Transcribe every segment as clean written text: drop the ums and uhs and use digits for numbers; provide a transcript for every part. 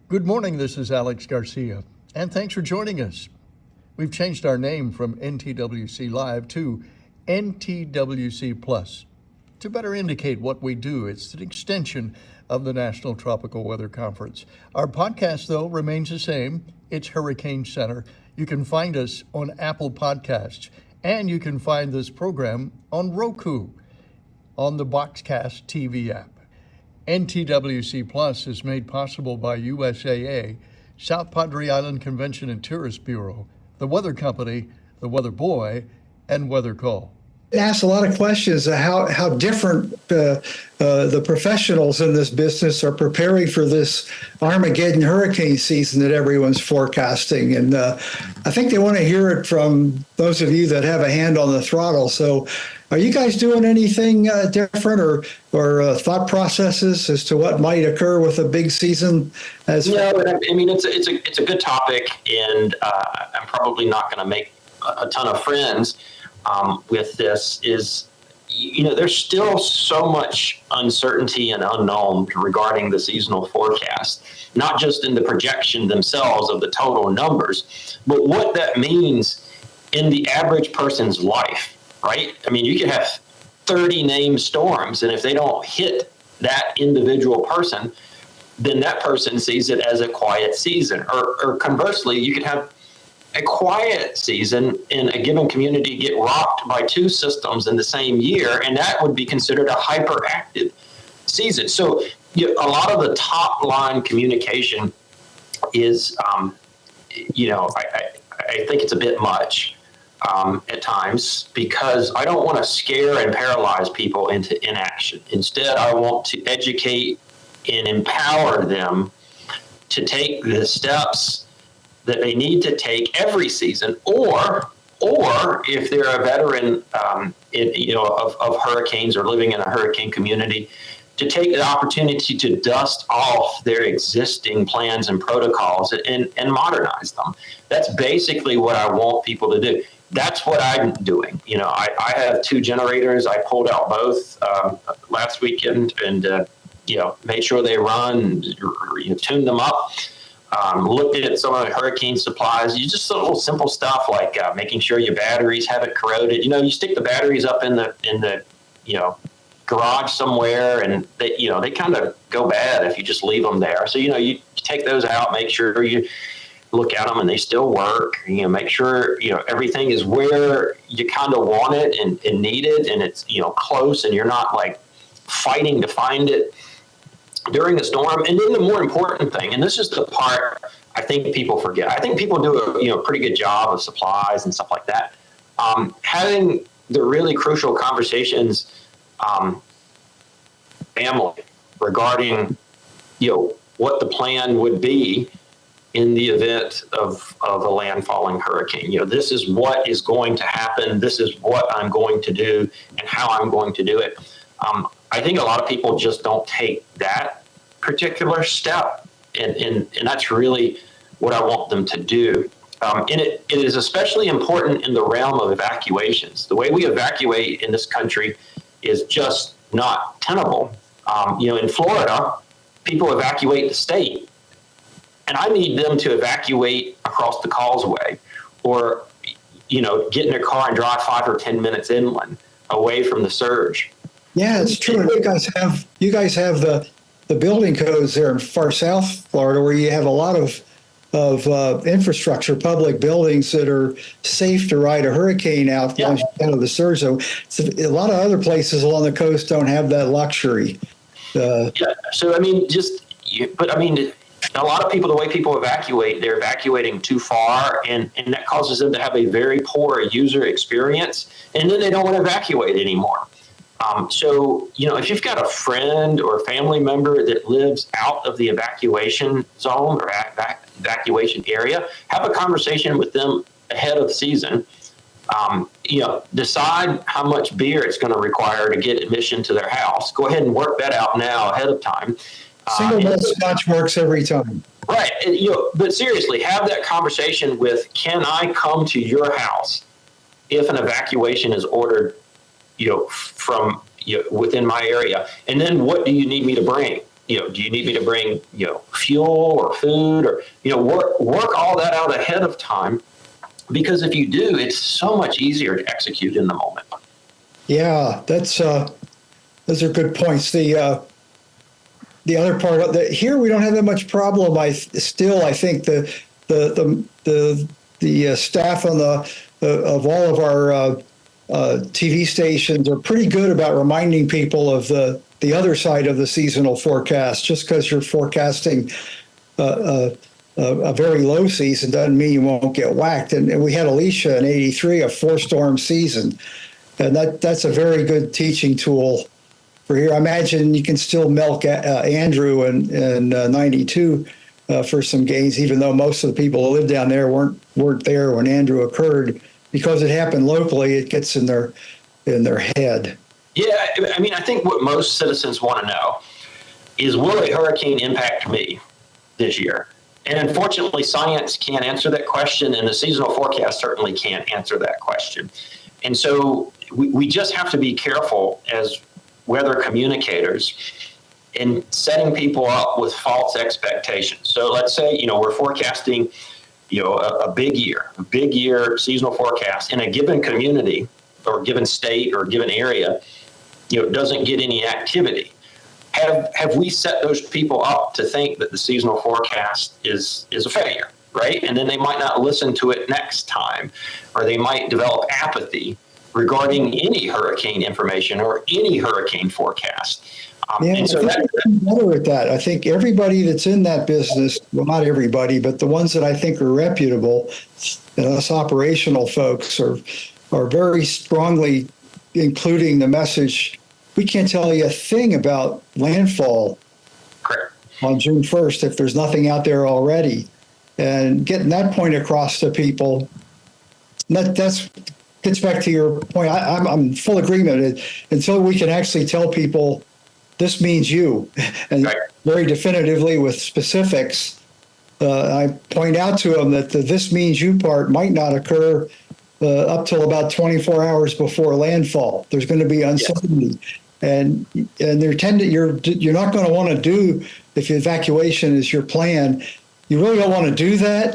Good morning, this is Alex Garcia, and thanks for joining us. We've changed our name from NTWC Live to NTWC Plus to better indicate what we do. It's an extension of the National Tropical Weather Conference. Our podcast, though, remains the same. It's Hurricane Center. You can find us on Apple Podcasts, and you can find this program on Roku, on the Boxcast TV app. NTWC Plus is made possible by USAA, South Padre Island Convention and Tourist Bureau, the Weather Company, the Weather Boy, and Weather Call. It asks a lot of questions of how different the professionals in this business are preparing for this Armageddon hurricane season that everyone's forecasting. And I think they want to hear it from those of you that have a hand on the throttle. So are you guys doing anything different or thought processes as to what might occur with a big season? No, I mean, it's a good topic, and I'm probably not going to make a ton of friends with this. There's still so much uncertainty and unknown regarding the seasonal forecast, not just in the projection themselves of the total numbers, but what that means in the average person's life. Right? I mean, you could have 30 named storms, and if they don't hit that individual person, then that person sees it as a quiet season. Or conversely, you could have a quiet season in a given community get rocked by two systems in the same year, and that would be considered a hyperactive season. So a lot of the top line communication is, I think it's a bit much. At times, because I don't want to scare and paralyze people into inaction. Instead, I want to educate and empower them to take the steps that they need to take every season, or if they're a veteran of hurricanes or living in a hurricane community, to take the opportunity to dust off their existing plans and protocols and modernize them. That's basically what I want people to do. That's what I'm doing. I have two generators. I pulled out both last weekend and, made sure they run, tuned them up, looked at some of the hurricane supplies. You just little simple stuff like making sure your batteries haven't corroded. You stick the batteries up in the garage somewhere, and they kind of go bad if you just leave them there. So, you take those out, make sure you look at them and they still work, make sure, everything is where you kind of want it and need it, and it's, close, and you're not like fighting to find it during a storm. And then the more important thing, and this is the part I think people forget. I think people do a pretty good job of supplies and stuff like that. Having the really crucial conversations, family, regarding, what the plan would be in the event of a landfalling hurricane. This is what is going to happen. This is what I'm going to do and how I'm going to do it. I think a lot of people just don't take that particular step. And that's really what I want them to do. And it is especially important in the realm of evacuations. The way we evacuate in this country is just not tenable. In Florida, people evacuate the state. And I need them to evacuate across the causeway, or, get in their car and drive 5 or 10 minutes inland away from the surge. Yeah, it's true. You guys have the building codes there in far south Florida, where you have a lot of infrastructure, public buildings that are safe to ride a hurricane out once you enter the surge. So a lot of other places along the coast don't have that luxury. So a lot of people, the way people evacuate, they're evacuating too far, and that causes them to have a very poor user experience, and then they don't want to evacuate anymore. So, if you've got a friend or a family member that lives out of the evacuation zone or evacuation area, have a conversation with them ahead of the season. Decide how much beer it's going to require to get admission to their house. Go ahead and work that out now ahead of time. Single malt scotch works every time. Right. But seriously, have that conversation with, can I come to your house if an evacuation is ordered, from within my area? And then what do you need me to bring? do you need me to bring, fuel or food, or, work all that out ahead of time? Because if you do, it's so much easier to execute in the moment. Yeah, those are good points. The other part of that, here we don't have that much problem. I think the staff on of all of our TV stations are pretty good about reminding people of the other side of the seasonal forecast. Just because you're forecasting a very low season doesn't mean you won't get whacked. And we had Alicia in '83, a 4-storm season, and that's a very good teaching tool for here. I imagine you can still milk Andrew in '92 for some gains, even though most of the people who lived down there weren't there when Andrew occurred. Because it happened locally, it gets in their head. Yeah, I mean, I think what most citizens want to know is, will a hurricane impact me this year? And unfortunately, science can't answer that question, and the seasonal forecast certainly can't answer that question. And so we just have to be careful as weather communicators in setting people up with false expectations. So let's say, we're forecasting a big year seasonal forecast in a given community or given state or given area, doesn't get any activity. Have we set those people up to think that the seasonal forecast is a failure, right? And then they might not listen to it next time, or they might develop apathy regarding any hurricane information or any hurricane forecast. And so better at that. I think everybody that's in that business, well, not everybody, but the ones that I think are reputable, and us operational folks are very strongly including the message. We can't tell you a thing about landfall on June 1st if there's nothing out there already. And getting that point across to people, that's gets back to your point. I'm full agreement. Until we can actually tell people, this means you, and very definitively with specifics. I point out to them that the "this means you" part might not occur up till about 24 hours before landfall. There's going to be uncertainty, and you're not going to want to do, if evacuation is your plan. You really don't want to do that.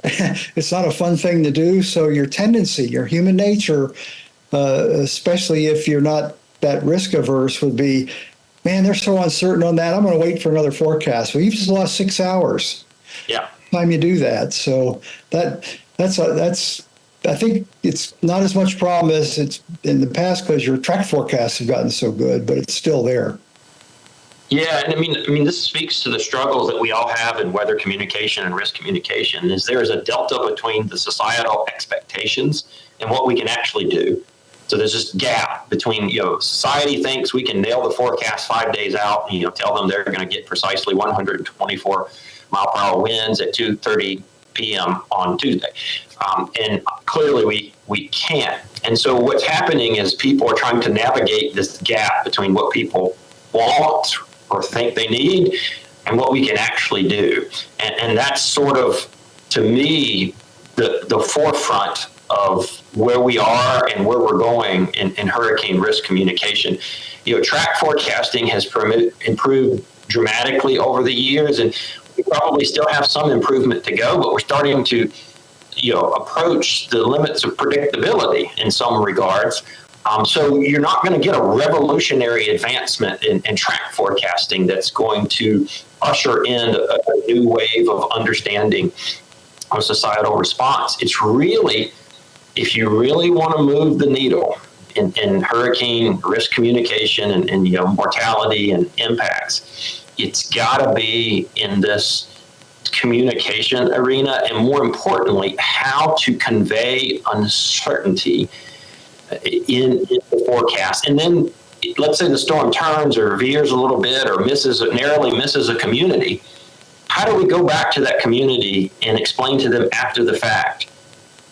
It's not a fun thing to do. So your tendency, your human nature, especially if you're not that risk averse, would be, man, they're so uncertain on that. I'm going to wait for another forecast. Well, you've just lost 6 hours. Yeah. Time you do that. So that's I think it's not as much problem as it's in the past because your track forecasts have gotten so good, but it's still there. Yeah, and I mean, this speaks to the struggles that we all have in weather communication and risk communication. Is there is a delta between the societal expectations and what we can actually do. So there's this gap between, society thinks we can nail the forecast 5 days out and, tell them they're going to get precisely 124 mile per hour winds at 2:30 p.m. on Tuesday. And clearly we can't. And so what's happening is people are trying to navigate this gap between what people want or think they need and what we can actually do. And that's sort of, to me, the forefront of where we are and where we're going in hurricane risk communication. Track forecasting has improved dramatically over the years, and we probably still have some improvement to go, but we're starting to, approach the limits of predictability in some regards. So you're not going to get a revolutionary advancement in track forecasting that's going to usher in a new wave of understanding of societal response. It's really, if you really want to move the needle in hurricane risk communication and mortality and impacts, it's got to be in this communication arena, and more importantly, how to convey uncertainty in the forecast. And then let's say the storm turns or veers a little bit or narrowly misses a community. How do we go back to that community and explain to them after the fact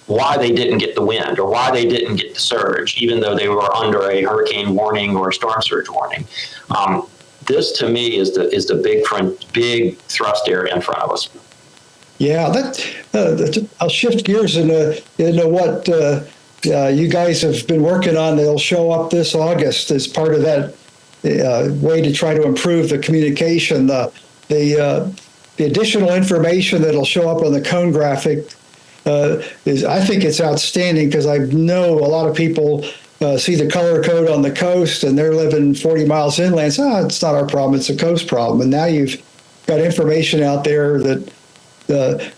why they didn't get the wind or why they didn't get the surge, even though they were under a hurricane warning or a storm surge warning? This, to me, is the big thrust area in front of us. Yeah, I'll shift gears into what you guys have been working on. They'll show up this August as part of that way to try to improve the communication, the the additional information that'll show up on the cone graphic I think it's outstanding, because I know a lot of people see the color code on the coast and they're living 40 miles inland. So, it's not our problem, it's a coast problem. And now you've got information out there that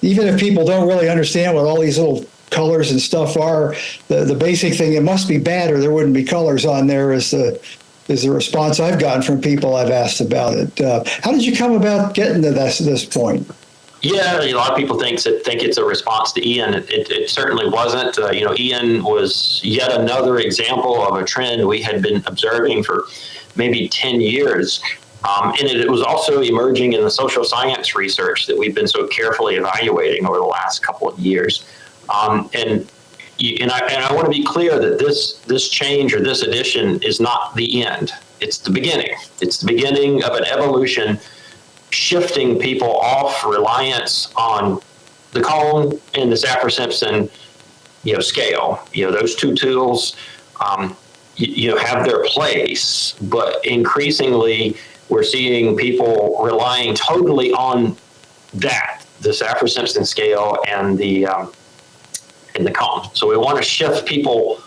even if people don't really understand what all these little colors and stuff are, the basic thing, it must be bad or there wouldn't be colors on there, is the response I've gotten from people I've asked about it. How did you come about getting to this point? Yeah, a lot of people think it's a response to Ian. It certainly wasn't. Ian was yet another example of a trend we had been observing for maybe 10 years. And it was also emerging in the social science research that we've been so carefully evaluating over the last couple of years. And I want to be clear that this change or this addition is not the end. It's the beginning. It's the beginning of an evolution, shifting people off reliance on the cone and the Saffir-Simpson, scale. Those two tools, have their place, but increasingly we're seeing people relying totally on that, the Saffir-Simpson scale and the cone. So we want to shift people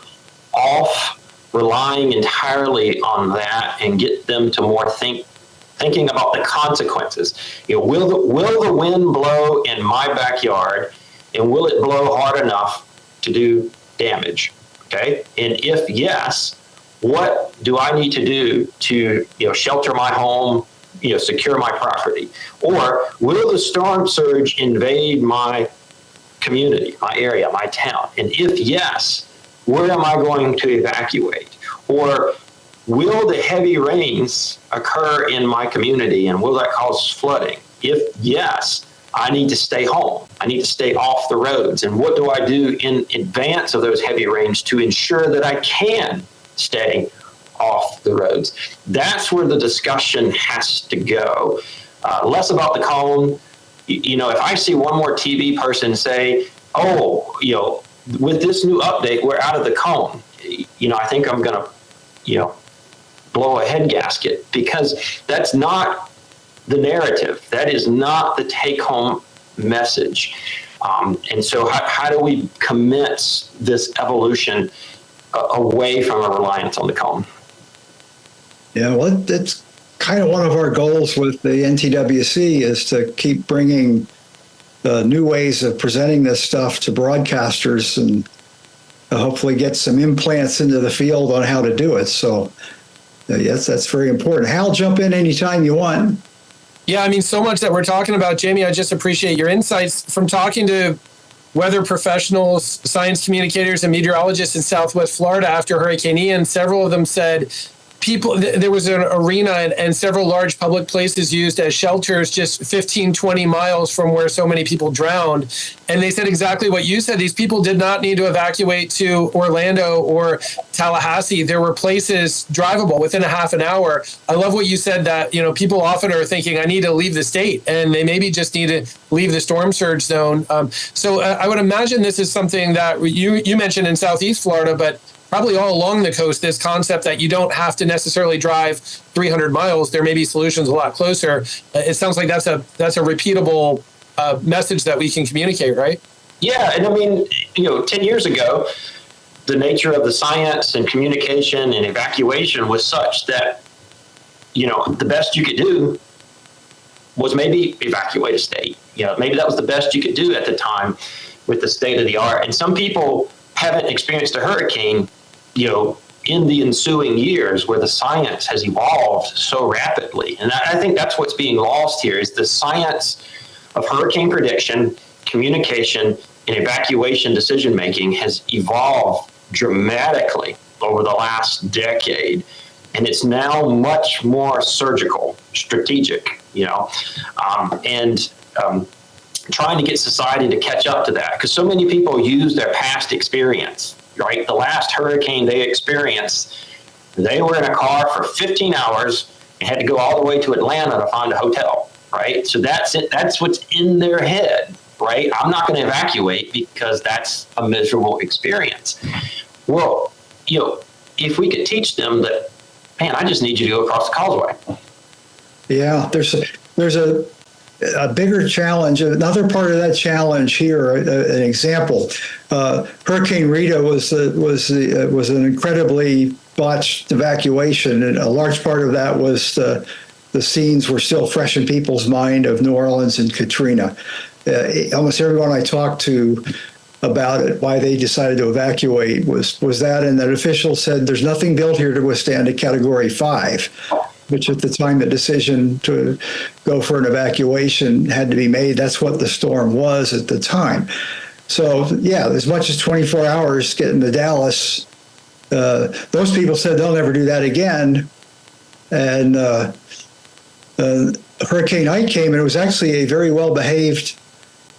off relying entirely on that and get them to more thinking about the consequences. Will the wind blow in my backyard, and will it blow hard enough to do damage? Okay, and if yes, what do I need to do to shelter my home, secure my property? Or will the storm surge invade my community, my area, my town? And if yes, where am I going to evacuate? Or will the heavy rains occur in my community, and will that cause flooding? If yes, I need to stay home. I need to stay off the roads. And what do I do in advance of those heavy rains to ensure that I can stay off the roads? That's where the discussion has to go. Less about the cone. If I see one more TV person say, with this new update, we're out of the cone, I think I'm going to, blow a head gasket, because that's not the narrative. That is not the take-home message. And so how do we commence this evolution away from a reliance on the cone? Yeah, well, it's kind of one of our goals with the NTWC, is to keep bringing new ways of presenting this stuff to broadcasters, and hopefully get some implants into the field on how to do it. So yes, that's very important. Hal, jump in anytime you want. Yeah, so much that we're talking about, Jamie. I just appreciate your insights from talking to weather professionals, science communicators, and meteorologists in Southwest Florida after Hurricane Ian. Several of them said there was an arena and several large public places used as shelters just 15, 20 miles from where so many people drowned. And they said exactly what you said. These people did not need to evacuate to Orlando or Tallahassee. There were places drivable within a half an hour. I love what you said, that, people often are thinking, I need to leave the state, and they maybe just need to leave the storm surge zone. So I would imagine this is something that you mentioned in Southeast Florida, but probably all along the coast, this concept that you don't have to necessarily drive 300 miles. There may be solutions a lot closer. It sounds like that's a repeatable message that we can communicate, right? Yeah, and 10 years ago, the nature of the science and communication and evacuation was such that, the best you could do was maybe evacuate a state. Maybe that was the best you could do at the time with the state of the art. And some people haven't experienced a hurricane, in the ensuing years, where the science has evolved so rapidly. And I think that's what's being lost here, is the science of hurricane prediction, communication, and evacuation decision-making has evolved dramatically over the last decade. And it's now much more surgical, strategic, trying to get society to catch up to that, because so many people use their past experience, right? The last hurricane they experienced, they were in a car for 15 hours and had to go all the way to Atlanta to find a hotel, right? So that's it. That's what's in their head, right? I'm not going to evacuate because that's a miserable experience. Well, if we could teach them that, man, I just need you to go across the causeway. Yeah, there's a bigger challenge. Another part of that challenge here, an example. Hurricane Rita was an incredibly botched evacuation, and a large part of that was the scenes were still fresh in people's mind of New Orleans and Katrina. Almost everyone I talked to about it, why they decided to evacuate, was that, and that officials said there's nothing built here to withstand a Category 5, which at the time the decision to go for an evacuation had to be made. That's what the storm was at the time. So yeah, as much as 24 hours getting to Dallas, those people said they'll never do that again. And Hurricane Ike came, and it was actually a very well-behaved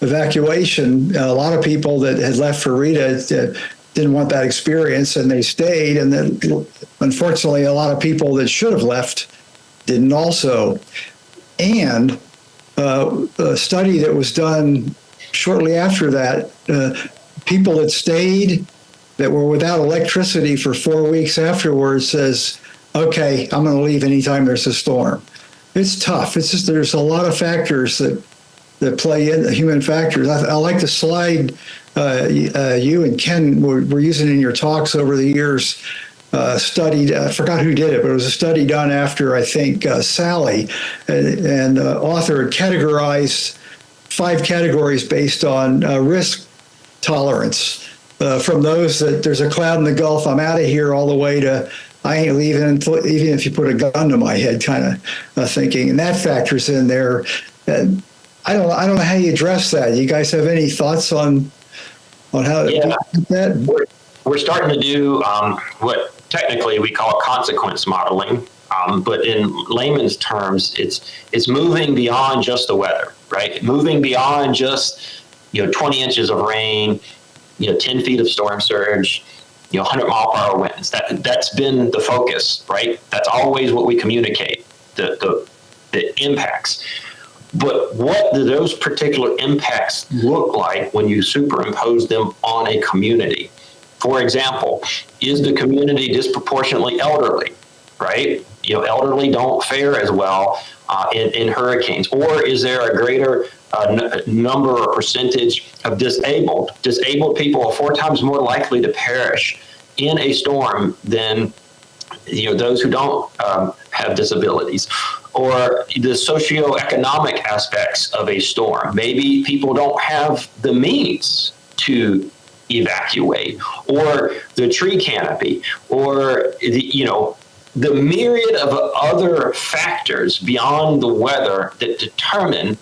evacuation. A lot of people that had left for Rita didn't want that experience, and they stayed. And then, unfortunately, a lot of people that should have left didn't also. And a study that was done shortly after that, people that stayed that were without electricity for 4 weeks afterwards says, okay, I'm going to leave anytime there's a storm. It's tough. It's just there's a lot of factors that play in, human factors. I like the slide you and Ken were using in your talks over the years. Studied, I forgot who did it, but it was a study done after, I think, Sally, and the author had categorized 5 categories based on risk tolerance. From those that there's a cloud in the Gulf, I'm out of here, all the way to I ain't leaving until, even if you put a gun to my head, kind of thinking, and that factors in there. And I don't know how you address that. You guys have any thoughts on how to do that? We're starting to do what technically we call consequence modeling, but in layman's terms, it's moving beyond just the weather, right? Moving beyond just 20 inches of rain, 10 feet of storm surge, 100-mile-per-hour winds. That's been the focus, right? That's always what we communicate, the impacts. But what do those particular impacts look like when you superimpose them on a community? For example, is the community disproportionately elderly, right? Elderly don't fare as well in hurricanes. Or is there a greater number or percentage of disabled? Disabled people are 4 times more likely to perish in a storm than those who don't have disabilities. Or the socioeconomic aspects of a storm. Maybe people don't have the means to evacuate, or the tree canopy, or the myriad of other factors beyond the weather that determine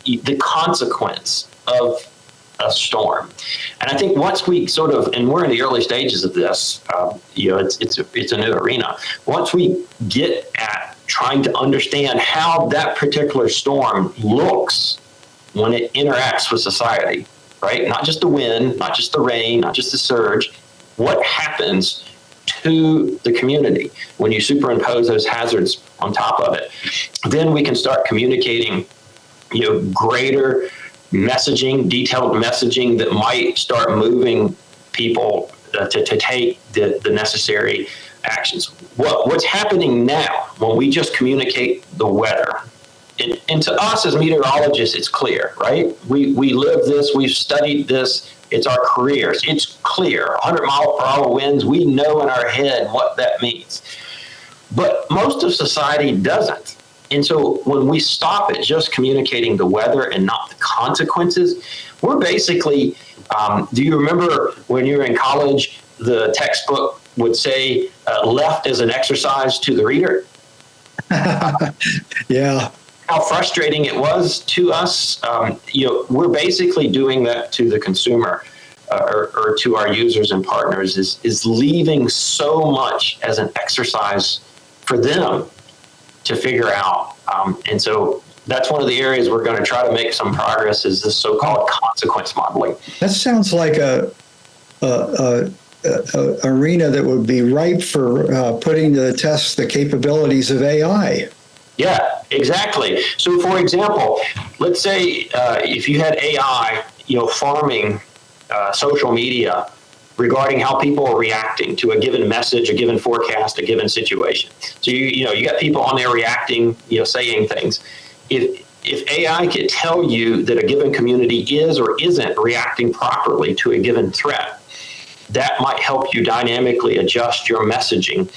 the consequence of a storm. And I think once we and we're in the early stages of this, it's a new arena. Once we get at trying to understand how that particular storm looks when it interacts with society, right? Not just the wind, not just the rain, not just the surge. What happens to the community when you superimpose those hazards on top of it? Then we can start communicating, greater messaging, detailed messaging that might start moving people to take the necessary actions. What's happening now when we just communicate the weather? And to us as meteorologists, it's clear, right? We live this, we've studied this, it's our careers. It's clear, 100-mile-per-hour winds, we know in our head what that means. But most of society doesn't. And so when we stop at just communicating the weather and not the consequences, we're basically, do you remember when you were in college, the textbook would say left as an exercise to the reader? Yeah. How frustrating it was to us. We're basically doing that to the consumer or to our users and partners, is leaving so much as an exercise for them to figure out. And so that's one of the areas we're going to try to make some progress, is this so-called consequence modeling. That sounds like a arena that would be ripe for putting to the test the capabilities of AI. Yeah, exactly. So, for example, let's say if you had AI, farming social media regarding how people are reacting to a given message, a given forecast, a given situation. So you got people on there reacting, saying things. if AI could tell you that a given community is or isn't reacting properly to a given threat, that might help you dynamically adjust your messaging,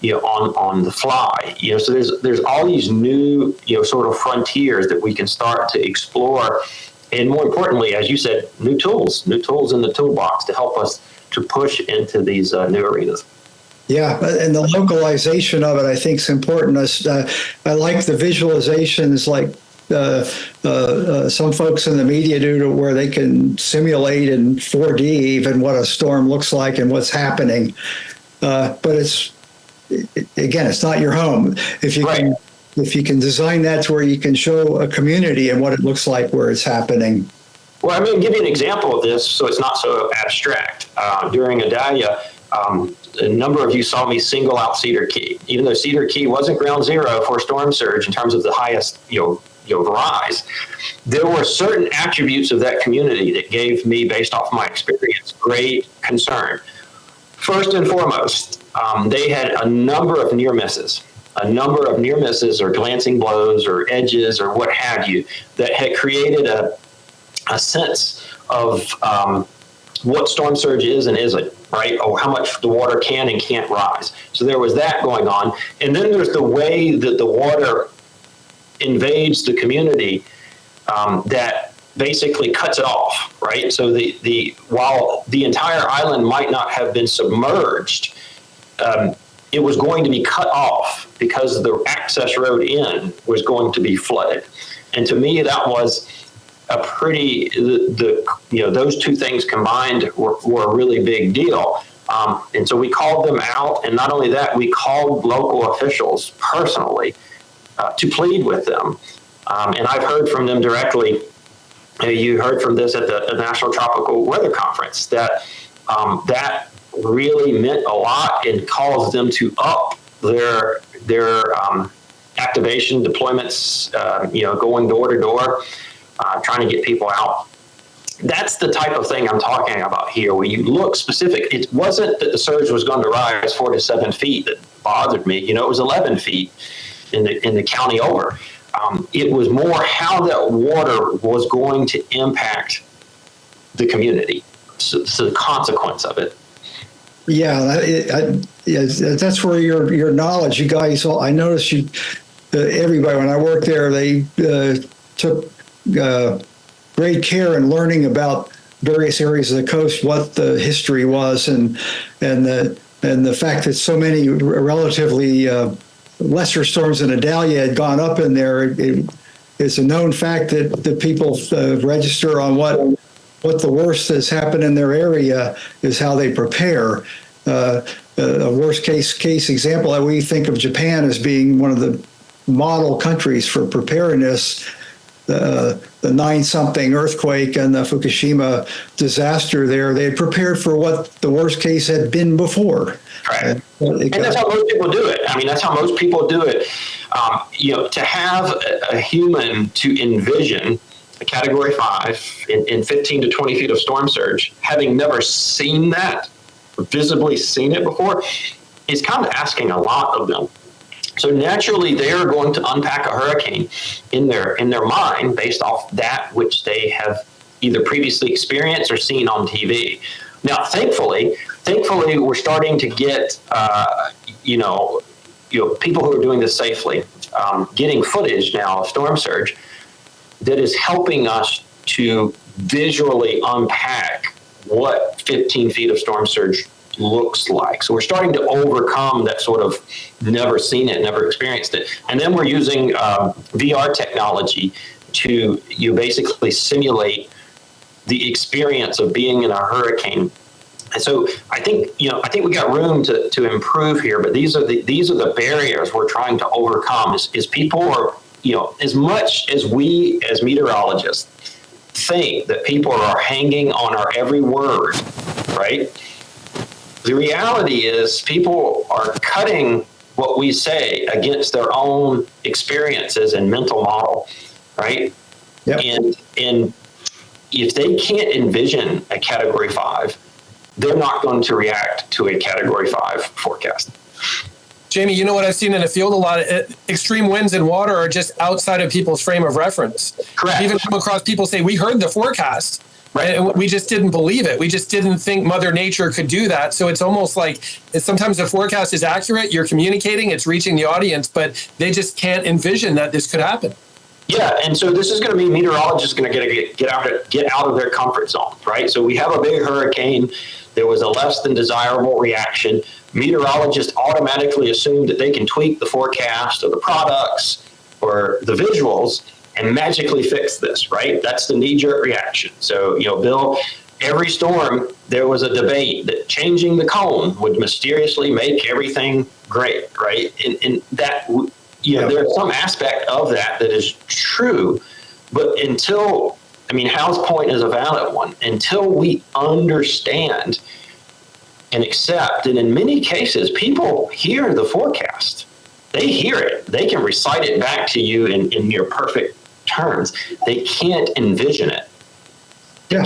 on the fly. So there's all these new, sort of frontiers that we can start to explore, and more importantly, as you said, new tools in the toolbox to help us to push into these new arenas. Yeah, and the localization of it, I think, is important. I like the visualizations, like some folks in the media do, where they can simulate in 4D even what a storm looks like and what's happening. But it's not your home. If you can design that to where you can show a community and what it looks like where it's happening. Well, I'm going to give you an example of this so it's not so abstract. During Adalia, a number of you saw me single out Cedar Key, even though Cedar Key wasn't ground zero for storm surge in terms of the highest, rise. There were certain attributes of that community that gave me, based off my experience, great concern. First and foremost, they had a number of near misses or glancing blows or edges or what have you that had created a sense of what storm surge is and isn't, right? Or how much the water can and can't rise. So there was that going on. And then there's the way that the water invades the community that basically cuts it off, right? So while the entire island might not have been submerged, it was going to be cut off because the access road in was going to be flooded. And to me, that was a pretty, those two things combined were a really big deal. And so we called them out. And not only that, we called local officials personally to plead with them. And I've heard from them directly. You heard from this at the National Tropical Weather Conference, that that really meant a lot and caused them to up their activation deployments, going door to door, trying to get people out. That's the type of thing I'm talking about here, where you look specific. It wasn't that the surge was going to rise 4 to 7 feet that bothered me. It was 11 feet in the county over. It was more how that water was going to impact the community. So the consequence of it. Yeah, that's where your knowledge, you guys. I noticed you. Everybody, when I worked there, they took great care in learning about various areas of the coast, what the history was, and the fact that so many relatively lesser storms than Adalia had gone up in there. It's a known fact that the people register on what the worst that's happened in their area is how they prepare. A worst case example, that we think of Japan as being one of the model countries for preparedness. The 9-something earthquake and the Fukushima disaster there, they had prepared for what the worst case had been before. Right. And that's how most people do it. I mean, that's how most people do it. To have a human to envision a Category 5 in 15 to 20 feet of storm surge, having never seen that, visibly seen it before, is kind of asking a lot of them. So naturally, they are going to unpack a hurricane in their mind based off that which they have either previously experienced or seen on TV. Now, thankfully, we're starting to get people who are doing this safely, getting footage now of storm surge that is helping us to visually unpack what 15 feet of storm surge looks like. So we're starting to overcome that sort of never seen it, never experienced it. And then we're using VR technology to basically simulate the experience of being in a hurricane. And so I think we got room to improve here, but these are the barriers we're trying to overcome is people are, as much as we as meteorologists think that people are hanging on our every word, right? The reality is people are cutting what we say against their own experiences and mental model, right? Yep. And if they can't envision a Category 5, they're not going to react to a Category 5 forecast. Jamie, you know what I've seen in the field a lot? Extreme winds and water are just outside of people's frame of reference. Correct. I've even come across people say, we heard the forecast, Right. and we just didn't believe it. We just didn't think Mother Nature could do that. So it's almost like sometimes the forecast is accurate, you're communicating, it's reaching the audience, but they just can't envision that this could happen. Yeah, and so this is going to be meteorologists going to get out of their comfort zone, right? So we have a big hurricane. There was a less than desirable reaction. Meteorologists automatically assume that they can tweak the forecast or the products or the visuals and magically fix this, right? That's the knee-jerk reaction. So, Bill, every storm, there was a debate that changing the cone would mysteriously make everything great, right? And that, there's some aspect of that is true, but Hal's point is a valid one. Until we understand and accept, and in many cases, people hear the forecast. They hear it. They can recite it back to you in near perfect terms. They can't envision it. Yeah,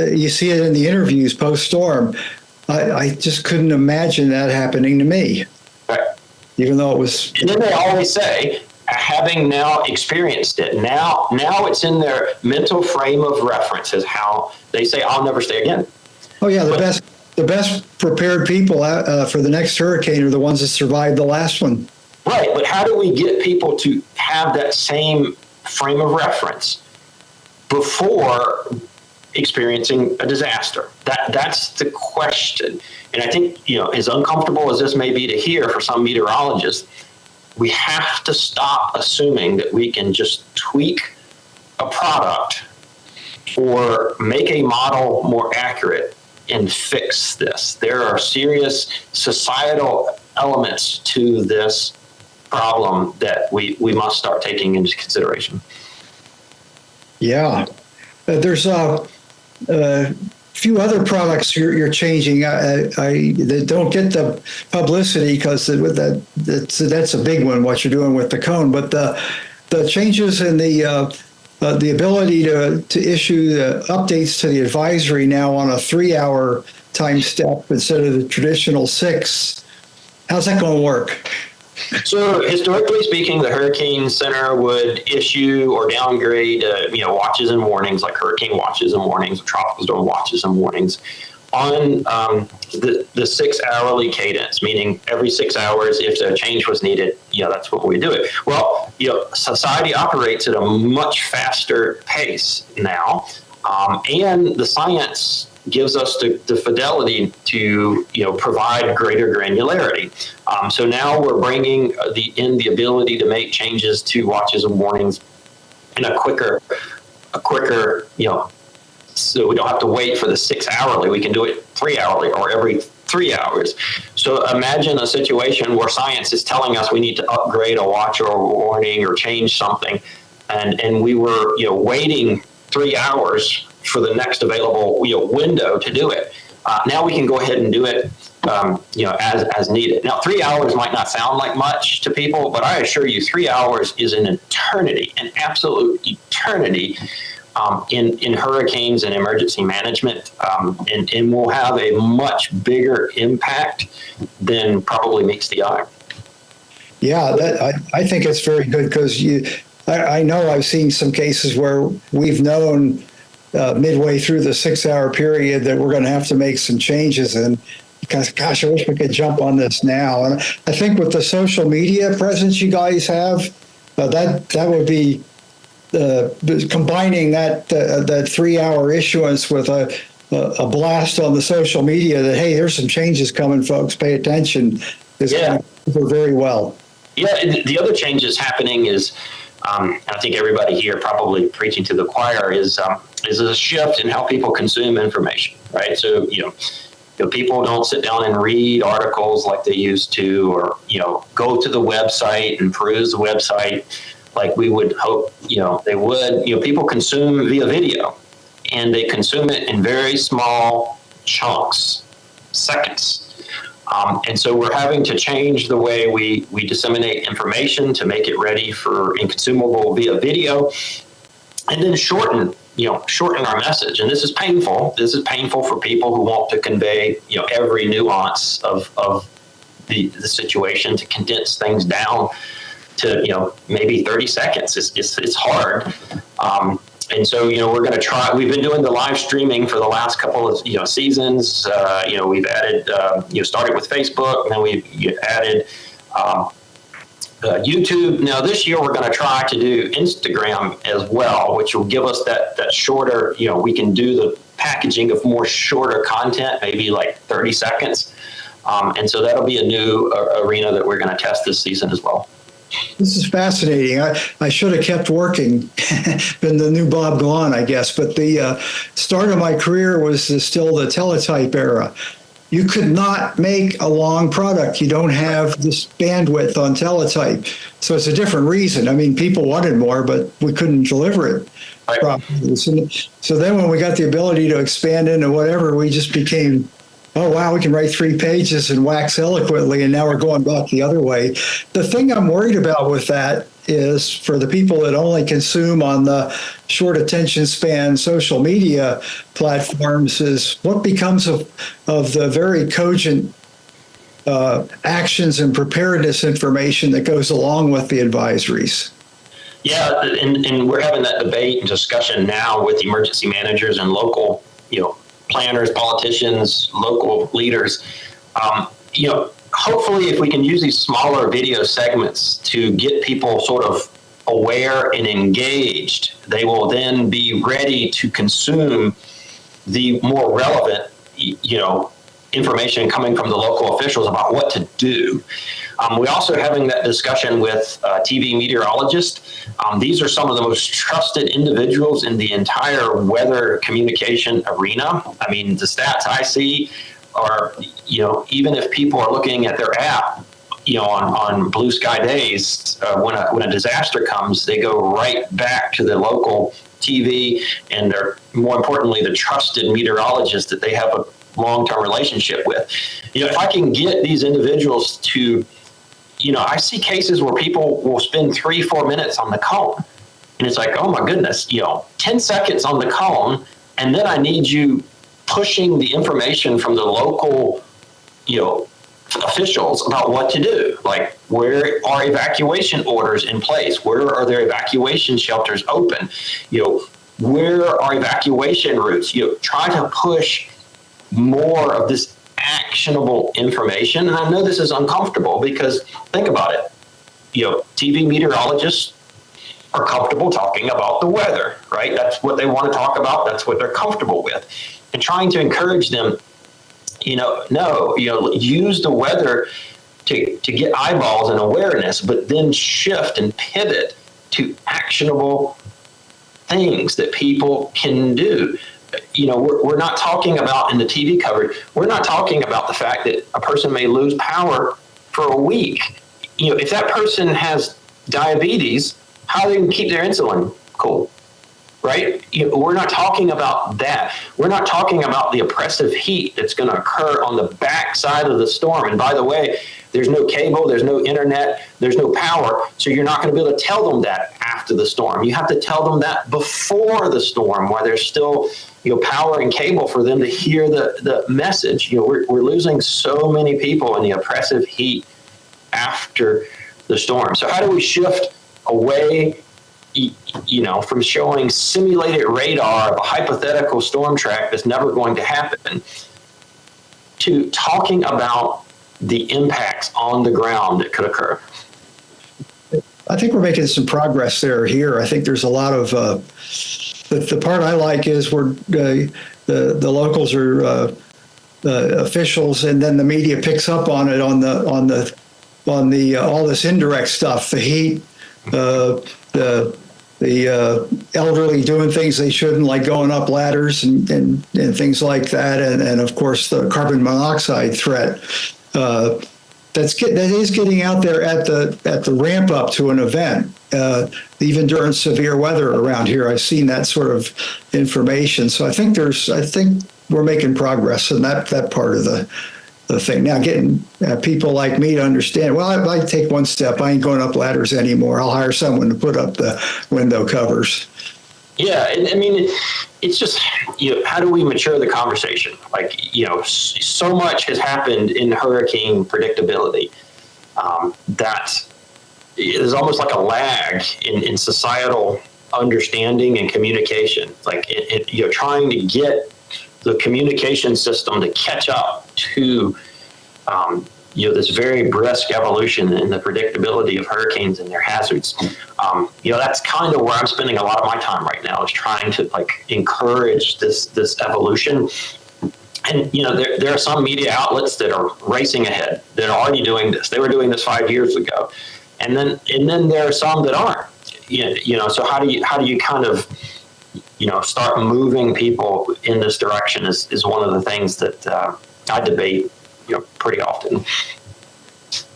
you see it in the interviews post-storm. I just couldn't imagine that happening to me. Right. Even though it was... And then they always say, having now experienced it, now it's in their mental frame of reference is how they say, I'll never stay again. Oh, yeah, the best prepared people for the next hurricane are the ones that survived the last one. Right, but how do we get people to have that same frame of reference before experiencing a disaster? That's the question. And I think, as uncomfortable as this may be to hear for some meteorologists, we have to stop assuming that we can just tweak a product or make a model more accurate and fix this. There are serious societal elements to this problem that we must start taking into consideration. Yeah. There's a few other products you're changing that don't get the publicity because that's a big one, what you're doing with the cone. But the changes in the ability to issue the updates to the advisory now on a 3-hour time step instead of the traditional 6. How's that going to work? So historically speaking, the Hurricane Center would issue or downgrade, watches and warnings, like hurricane watches and warnings, tropical storm watches and warnings, on the 6 hourly cadence, meaning every 6 hours, if a change was needed, that's what we do it. Well, society operates at a much faster pace now, and the science gives us the fidelity to provide greater granularity. So now we're bringing the ability to make changes to watches and warnings in a quicker, so we don't have to wait for the 6 hourly. We can do it 3 hourly or every 3 hours. So imagine a situation where science is telling us we need to upgrade a watch or a warning or change something, and we were waiting 3 hours for the next available window to do it. Now we can go ahead and do it as needed. Now 3 hours might not sound like much to people, but I assure you 3 hours is an eternity, an absolute eternity in hurricanes and emergency management, and will have a much bigger impact than probably meets the eye. Yeah, I think it's very good because I know I've seen some cases where we've known midway through the 6 hour period that we're going to have to make some changes, and because gosh, I wish we could jump on this now. And I think with the social media presence you guys have, that would be combining that 3 hour issuance with a blast on the social media that, hey, there's some changes coming, folks, pay attention, is going to go very well. Yeah, the other changes happening is, I think everybody here probably preaching to the choir, is a shift in how people consume information, right? So, people don't sit down and read articles like they used to, or, go to the website and peruse the website like we would hope, they would. People consume via video, and they consume it in very small chunks, seconds. And so we're having to change the way we disseminate information to make it ready and consumable via video, and then shorten our message. And this is painful. This is painful for people who want to convey, every nuance of the situation, to condense things down to, maybe 30 seconds. It's hard. And so, we're going to try. We've been doing the live streaming for the last couple of, seasons. We've added, started with Facebook, and then we've added YouTube. Now, this year, we're going to try to do Instagram as well, which will give us that shorter, we can do the packaging of more shorter content, maybe like 30 seconds. And so that'll be a new arena that we're going to test this season as well. This is fascinating. I should have kept working, been the new Bob Glahn, I guess. But the start of my career was still the teletype era. You could not make a long product. You don't have this bandwidth on teletype. So it's a different reason. I mean, people wanted more, but we couldn't deliver it properly. So then when we got the ability to expand into whatever, we just became, oh, wow, we can write 3 pages and wax eloquently, and now we're going back the other way. The thing I'm worried about with that is for the people that only consume on the short attention span social media platforms is what becomes of the very cogent actions and preparedness information that goes along with the advisories. Yeah, and we're having that debate and discussion now with emergency managers and local, planners, politicians, local leaders. Hopefully if we can use these smaller video segments to get people sort of aware and engaged, they will then be ready to consume the more relevant, information coming from the local officials about what to do. We're also having that discussion with TV meteorologists. These are some of the most trusted individuals in the entire weather communication arena. I mean, the stats I see are, even if people are looking at their app, on blue sky days, when a disaster comes, they go right back to the local TV, and they're, more importantly, the trusted meteorologists that they have a long-term relationship with. If I can get these individuals to, I see cases where people will spend 3-4 minutes on the cone, and it's like, oh my goodness, 10 seconds on the cone, and then I need you pushing the information from the local, officials about what to do. Like, where are evacuation orders in place? Where are their evacuation shelters open? Where are evacuation routes? Try to push more of this actionable information. And I know this is uncomfortable because think about it. TV meteorologists are comfortable talking about the weather, right? That's what they want to talk about. That's what they're comfortable with. And trying to encourage them, use the weather to get eyeballs and awareness, but then shift and pivot to actionable things that people can do. We're not talking about in the TV coverage, we're not talking about the fact that a person may lose power for a week. If that person has diabetes, how they can keep their insulin cool, right? We're not talking about that. We're not talking about the oppressive heat that's going to occur on the backside of the storm. And by the way, there's no cable, there's no internet, there's no power. So you're not going to be able to tell them that after the storm. You have to tell them that before the storm, while there's still power and cable for them to hear the message. We're losing so many people in the oppressive heat after the storm. So how do we shift away, from showing simulated radar of a hypothetical storm track that's never going to happen, to talking about the impacts on the ground that could occur? I think we're making some progress here. I think there's a lot of the part I like is where the locals are officials, and then the media picks up on it on the all this indirect stuff, the heat, the elderly doing things they shouldn't, like going up ladders and things like that, and of course the carbon monoxide threat. That is getting out there at the ramp up to an event, even during severe weather around here. I've seen that sort of information. So I think we're making progress in that part of the thing. Now, getting people like me to understand, well, I take one step. I ain't going up ladders anymore. I'll hire someone to put up the window covers. Yeah, and I mean, it's just, how do we mature the conversation? Like, so much has happened in hurricane predictability that there's almost like a lag in societal understanding and communication. Like, trying to get the communication system to catch up to this very brisk evolution in the predictability of hurricanes and their hazards. That's kind of where I'm spending a lot of my time right now, is trying to encourage this evolution. And there are some media outlets that are racing ahead, that are already doing this. They were doing this 5 years ago, and then there are some that aren't. So how do you kind of start moving people in this direction is one of the things that I debate pretty often.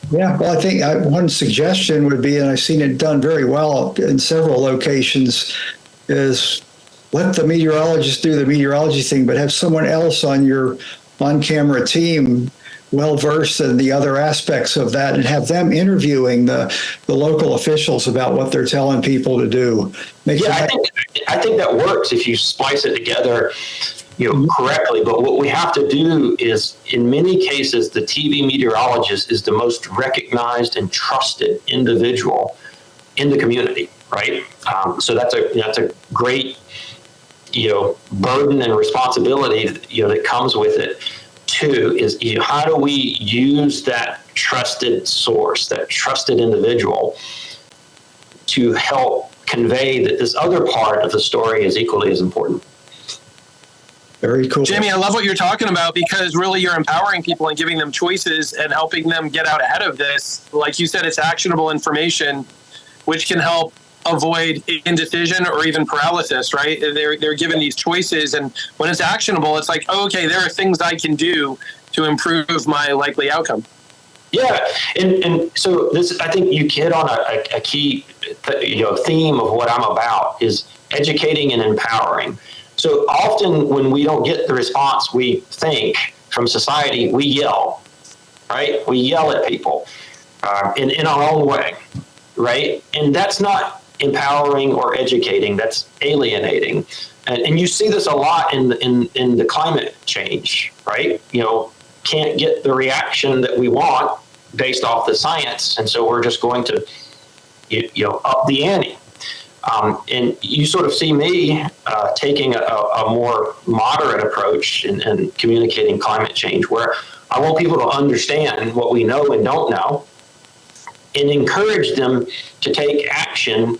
Yeah, well, I think one suggestion would be, and I've seen it done very well in several locations, is let the meteorologist do the meteorology thing, but have someone else on your on-camera team well-versed in the other aspects of that, and have them interviewing the local officials about what they're telling people to do. I think that works if you splice it together correctly. But what we have to do is, in many cases, the TV meteorologist is the most recognized and trusted individual in the community, right? So that's a great, burden and responsibility, that comes with it too, is how do we use that trusted source, that trusted individual, to help convey that this other part of the story is equally as important. Very cool. Jamie, I love what you're talking about, because really you're empowering people and giving them choices and helping them get out ahead of this. Like you said, it's actionable information, which can help avoid indecision or even paralysis, right? They're given these choices, and when it's actionable, it's like, oh, okay, there are things I can do to improve my likely outcome. Yeah, and so this, I think you hit on a key theme of what I'm about, is educating and empowering. So often when we don't get the response we think from society, we yell, right? We yell at people in our own way, right? And that's not empowering or educating, that's alienating. And you see this a lot in the climate change, right? Can't get the reaction that we want based off the science, and so we're just going to up the ante. And you sort of see me taking a more moderate approach in communicating climate change, where I want people to understand what we know and don't know, and encourage them to take action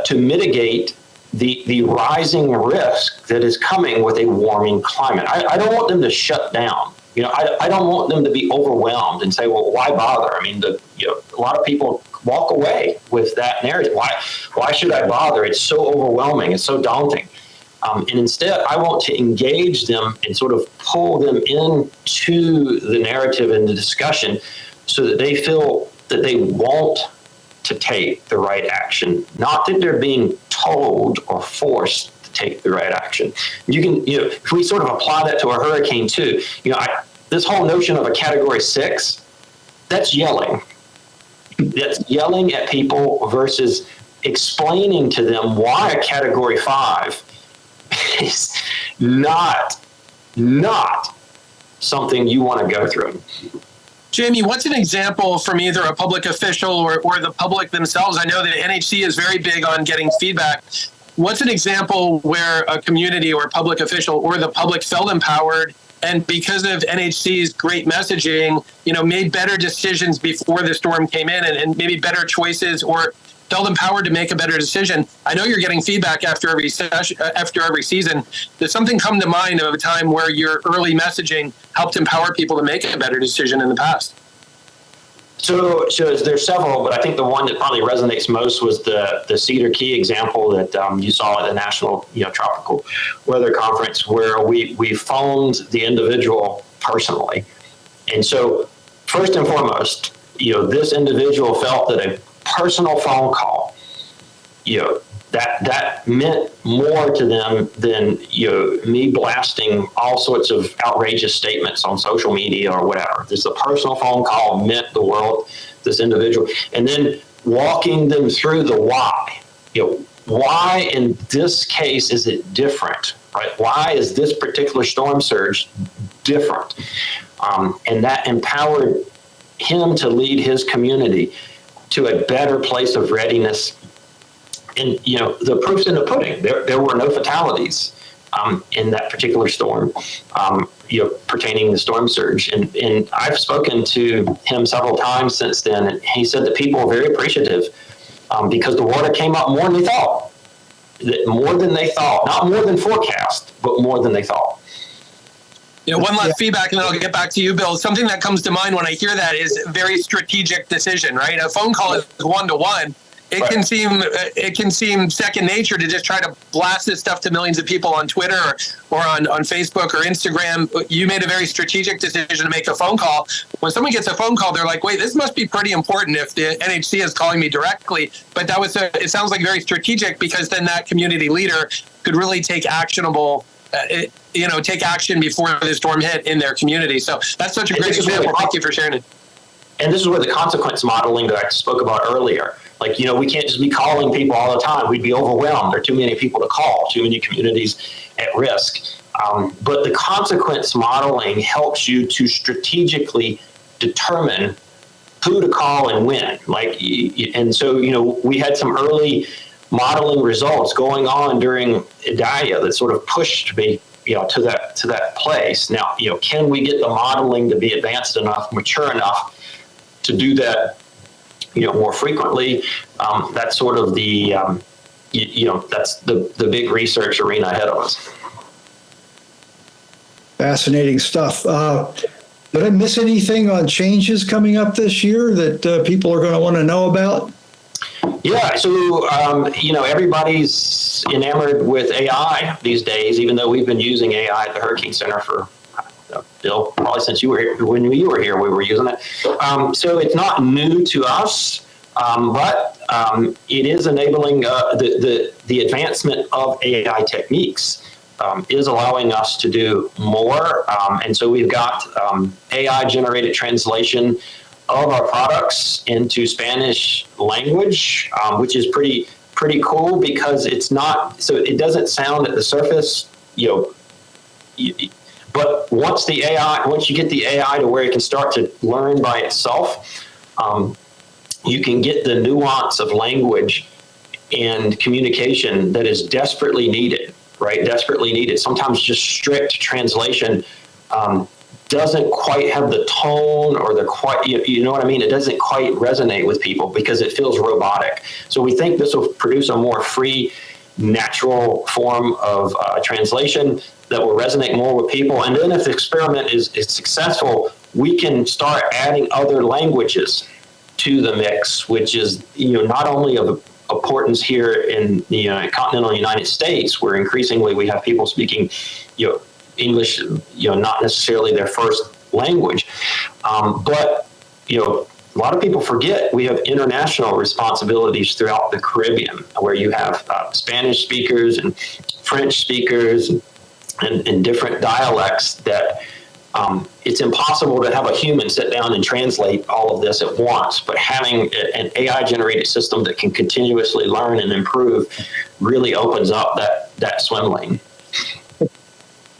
to mitigate the rising risk that is coming with a warming climate. I don't want them to shut down. I don't want them to be overwhelmed and say, well, why bother? I mean, a lot of people walk away with that narrative. Why should I bother? It's so overwhelming. It's so daunting. And instead, I want to engage them and sort of pull them into the narrative and the discussion, so that they feel that they want to take the right action, not that they're being told or forced to take the right action. You can, if we sort of apply that to a hurricane too, this whole notion of a Category 6, that's yelling. That's yelling at people versus explaining to them why a Category 5 is not something you want to go through. Jamie, what's an example from either a public official or the public themselves? I know that NHC is very big on getting feedback. What's an example where a community or a public official or the public felt empowered, and because of NHC's great messaging, made better decisions before the storm came in, and maybe better choices, or felt empowered to make a better decision? I know you're getting feedback after every session, after every season. Does something come to mind of a time where your early messaging helped empower people to make a better decision in the past? So there's several, but I think the one that probably resonates most was the Cedar Key example that you saw at the National Tropical Weather Conference, where we phoned the individual personally. And so first and foremost, this individual felt that a personal phone call, that meant more to them than me blasting all sorts of outrageous statements on social media or whatever. Just a personal phone call meant the world to this individual. And then walking them through the why. why in this case is it different, right? Why is this particular storm surge different? And that empowered him to lead his community to a better place of readiness. And, the proof's in the pudding. There were no fatalities in that particular storm, pertaining to the storm surge. And I've spoken to him several times since then, and he said that people were very appreciative because the water came up more than they thought. More than they thought, not more than forecast, but more than they thought. One last feedback, and then I'll get back to you, Bill. Something that comes to mind when I hear that is very strategic decision, right? A phone call is one-to-one. It can seem second nature to just try to blast this stuff to millions of people on Twitter or on Facebook or Instagram. You made a very strategic decision to make a phone call. When someone gets a phone call, they're like, wait, this must be pretty important if the NHC is calling me directly. But it sounds like very strategic, because then that community leader could really take actionable take action before the storm hit in their community. So that's such a great example. Thank you for sharing it. And this is where the consequence modeling that I spoke about earlier, we can't just be calling people all the time. We'd be overwhelmed. There are too many people to call, too many communities at risk. But the consequence modeling helps you to strategically determine who to call and when. And so, we had some early modeling results going on during Idalia that sort of pushed me, to that place. Now, can we get the modeling to be advanced enough, mature enough to do that, more frequently? That's sort of the, that's the big research arena ahead of us. Fascinating stuff. Did I miss anything on changes coming up this year that people are going to want to know about? Yeah, so, everybody's enamored with AI these days, even though we've been using AI at the Hurricane Center for, Bill, probably since you were here. When you were here, we were using it. So it's not new to us, but it is enabling the advancement of AI techniques is allowing us to do more. And so we've got AI-generated translation of our products into Spanish language, which is pretty cool, because it's not, so it doesn't sound at the surface, but once you get the AI to where it can start to learn by itself, you can get the nuance of language and communication that is desperately needed, right? Desperately needed. Sometimes just strict translation doesn't quite have the tone or you know what I mean? It doesn't quite resonate with people because it feels robotic. So we think this will produce a more free, natural form of translation that will resonate more with people. And then if the experiment is successful, we can start adding other languages to the mix, which is, not only of importance here in the continental United States, where increasingly we have people speaking, English, not necessarily their first language. But, a lot of people forget we have international responsibilities throughout the Caribbean, where you have Spanish speakers and French speakers and different dialects that it's impossible to have a human sit down and translate all of this at once. But having an AI-generated system that can continuously learn and improve really opens up that swim lane.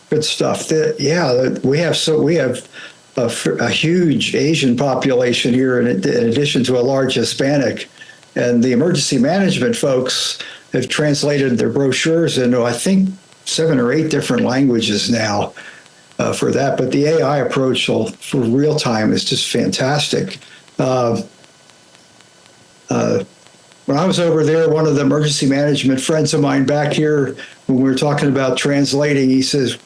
Good stuff. We have a huge Asian population here, in addition to a large Hispanic, and the emergency management folks have translated their brochures into, I think, 7 or 8 different languages now for that. But the AI approach for real time is just fantastic. When I was over there, one of the emergency management friends of mine back here, when we were talking about translating, he says,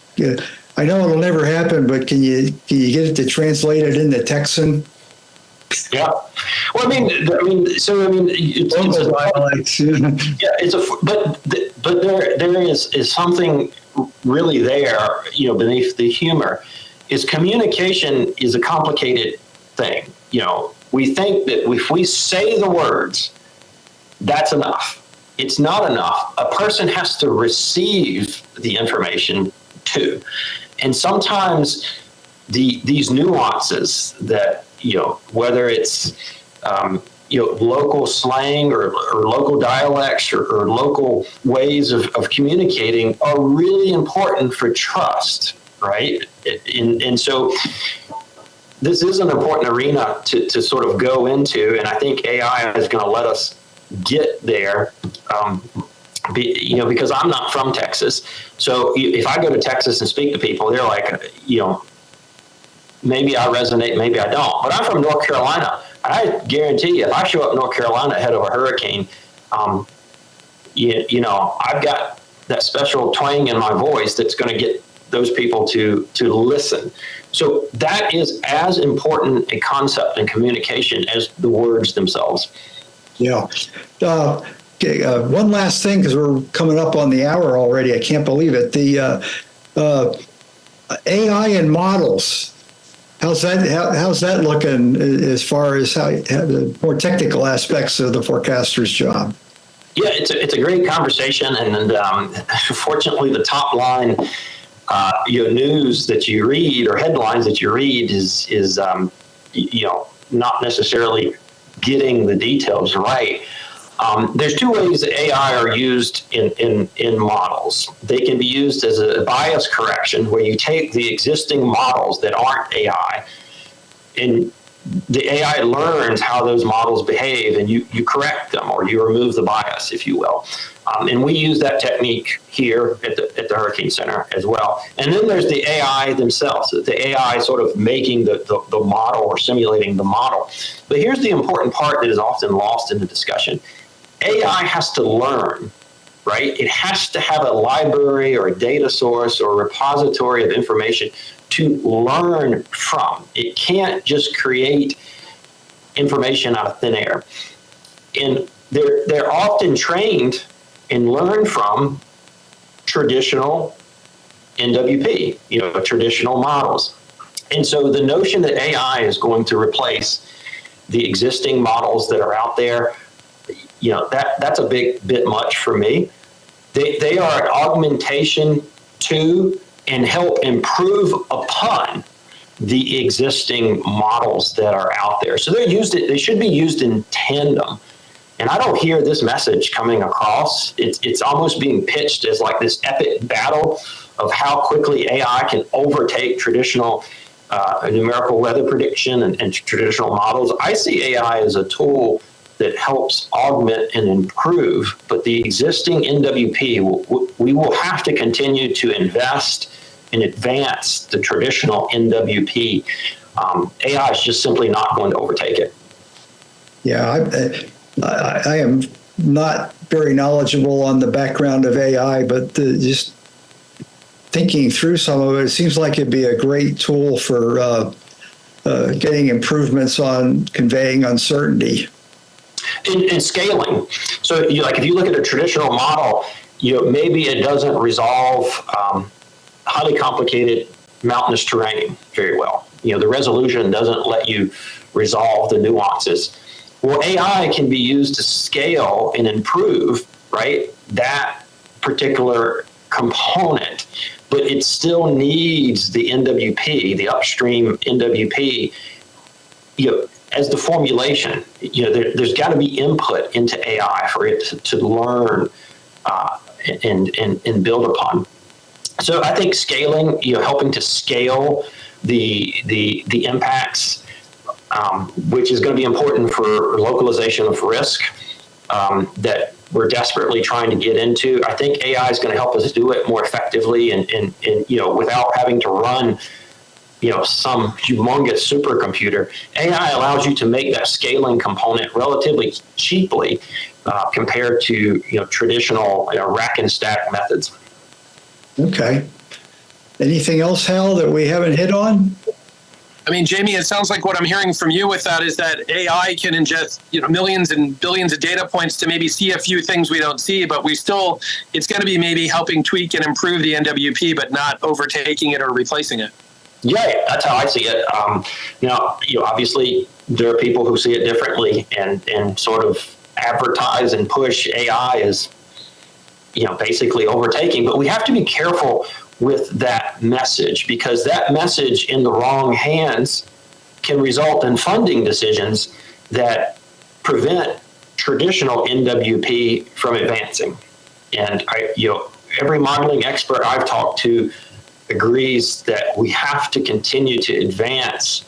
I know it'll never happen, but can you get it to translate it into Texan? Yeah. Well, it's but there is something really there, beneath the humor. Is communication is a complicated thing. We think that if we say the words, that's enough. It's not enough. A person has to receive the information too. And sometimes these nuances that, whether it's, local slang or local dialects or local ways of communicating are really important for trust, right? And so this is an important arena to sort of go into, and I think AI is going to let us get there. Because I'm not from Texas, so if I go to Texas and speak to people, they're like, maybe I resonate, maybe I don't. But I'm from North Carolina. I guarantee you, if I show up in North Carolina ahead of a hurricane, I've got that special twang in my voice that's going to get those people to listen. So that is as important a concept in communication as the words themselves. Yeah. Okay, one last thing, because we're coming up on the hour already. I can't believe it. The AI and models. How's that looking as far as how the more technical aspects of the forecaster's job? Yeah, it's a great conversation, and fortunately, the top line news that you read or headlines that you read is not necessarily getting the details right. There's two ways that AI are used in models. They can be used as a bias correction, where you take the existing models that aren't AI, and the AI learns how those models behave, and you correct them, or you remove the bias, if you will. And we use that technique here at the Hurricane Center as well. And then there's the AI themselves, the AI sort of making the model or simulating the model. But here's the important part that is often lost in the discussion. AI has to learn, right? It has to have a library or a data source or a repository of information to learn from. It can't just create information out of thin air. And they're often trained and learn from traditional NWP, traditional models. And so the notion that AI is going to replace the existing models that are out there, that's a bit much for me. They are an augmentation to and help improve upon the existing models that are out there. So they should be used in tandem. And I don't hear this message coming across. It's almost being pitched as like this epic battle of how quickly AI can overtake traditional numerical weather prediction and traditional models. I see AI as a tool that helps augment and improve, but the existing NWP, we will have to continue to invest and advance the traditional NWP. AI is just simply not going to overtake it. Yeah, I am not very knowledgeable on the background of AI, but just thinking through some of it, it seems like it'd be a great tool for getting improvements on conveying uncertainty. And scaling. So if you look at a traditional model, maybe it doesn't resolve highly complicated mountainous terrain very well. The resolution doesn't let you resolve the nuances. Well, AI can be used to scale and improve, right, that particular component, but it still needs the NWP, the upstream NWP, as the formulation. There's got to be input into AI for it to learn and build upon. So I think scaling, helping to scale the impacts, which is going to be important for localization of risk that we're desperately trying to get into. I think AI is going to help us do it more effectively and without having to run some humongous supercomputer. AI allows you to make that scaling component relatively cheaply compared to traditional rack and stack methods. Okay. Anything else, Hal, that we haven't hit on? I mean, Jamie, it sounds like what I'm hearing from you with that is that AI can ingest, millions and billions of data points to maybe see a few things we don't see, but it's going to be maybe helping tweak and improve the NWP, but not overtaking it or replacing it. Yeah, that's how I see it. Now, obviously there are people who see it differently and sort of advertise and push AI as, basically overtaking, but we have to be careful with that message, because that message in the wrong hands can result in funding decisions that prevent traditional NWP from advancing. And every modeling expert I've talked to agrees that we have to continue to advance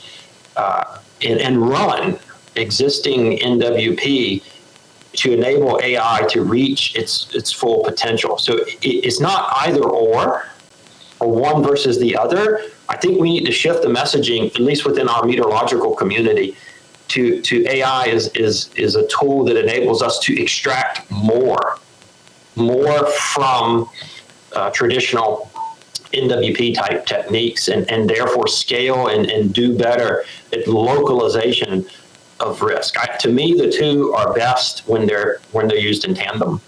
and run existing NWP to enable AI to reach its full potential. So it's not either or one versus the other. I think we need to shift the messaging, at least within our meteorological community, to AI is a tool that enables us to extract more from traditional NWP type techniques and therefore scale and do better at localization of risk. To me, the two are best when they're used in tandem.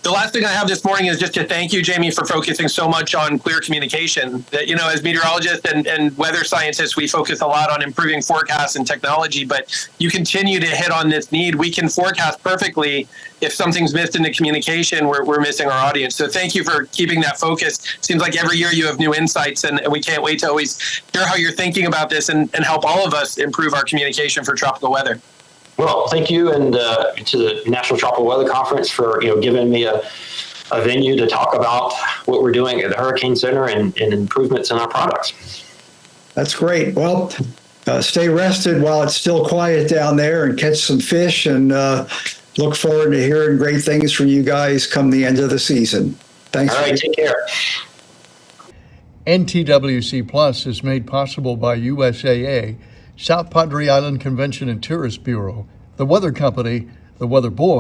The last thing I have this morning is just to thank you, Jamie, for focusing so much on clear communication. That, as meteorologists and weather scientists, we focus a lot on improving forecasts and technology, but you continue to hit on this need. We can forecast perfectly. If something's missed in the communication, we're missing our audience. So thank you for keeping that focus. Seems like every year you have new insights, and we can't wait to always hear how you're thinking about this and help all of us improve our communication for tropical weather. Well, thank you, and to the National Tropical Weather Conference for giving me a venue to talk about what we're doing at the Hurricane Center and improvements in our products. That's great. Well, stay rested while it's still quiet down there and catch some fish, and look forward to hearing great things from you guys come the end of the season. Thanks. All right, take care. NTWC Plus is made possible by USAA, South Padre Island Convention and Tourist Bureau, the Weather Company, the Weather Boy,